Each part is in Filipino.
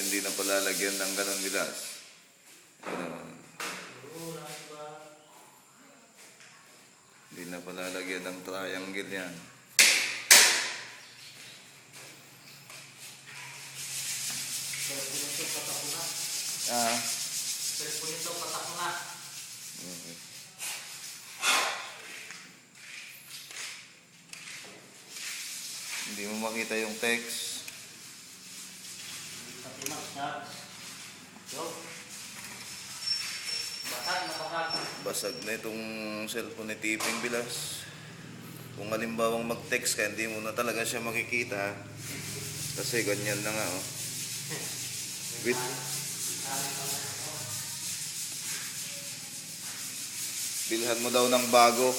hindi na palalagyan ng ganun bilas. Hindi na palalagyan ng triangle yan. Okay. Hindi mo makita yung text. Basag na itong cellphone ni Tiping Bilas. Kung halimbawang mag-text ka, hindi mo na talaga siya makikita. Kasi ganyan na nga, oh. Wait. Bilhan mo daw ng bago.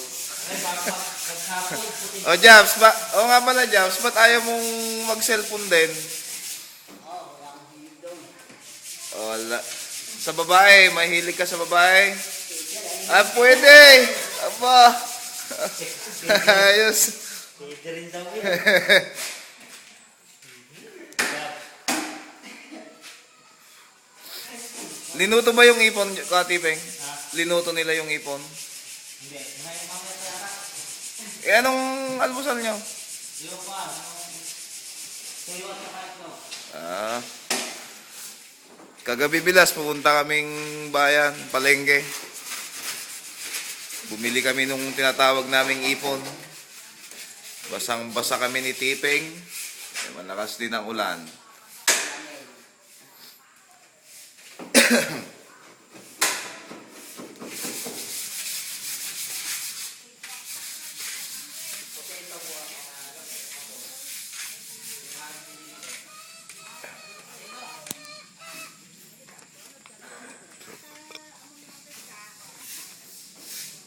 O Jabs, o nga pala Jabs, ba't ayaw mong mag-cellphone din? Wala. Sa babae, mahilig ka sa babae? Ah, pwede! Aba! Ayos! Pwede rin daw yun. Linuto ba yung ipon, Katipeng? Linuto nila yung ipon? Hindi. Eh, anong almusal nyo? Yung pa, tuyo at saka ito. Ah. Kagabi Bilas, pupunta kaming bayan, palengke. Bumili kami nung tinatawag naming ipon. Basang-basa kami ni Tipeng. Malakas din ang ulan.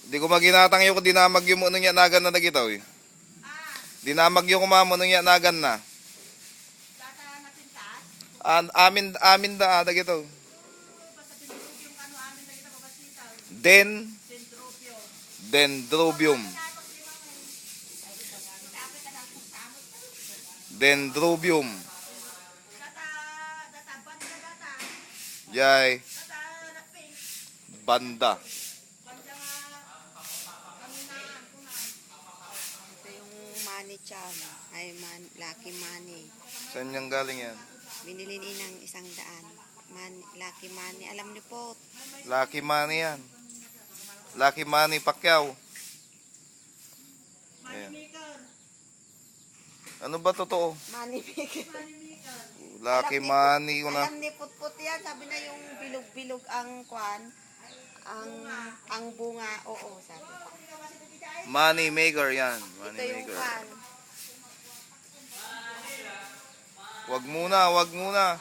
Di ko maginatang yung dinamag yung ano niya nagan na nagitaw eh. Dinamag yung kumamo nung niya nagan na. Amin da nagitaw. Dendrobium. Dendrobium. Yay. Banda. Money charm. Ay, lucky money. Saan yung galing yan? Binili ni ng 100. Lucky money. Alam niyo po. Lucky money yan. Lucky money Pacquiao. Ayan. Ano ba totoo? Money maker. Lucky money ko na. Alam ni Putput yan. Sabi na yung bilog-bilog ang kwan. Ang bunga. Oo, sabi. Money maker yan. Money Ito yung maker. kwan. Wag muna, wag muna.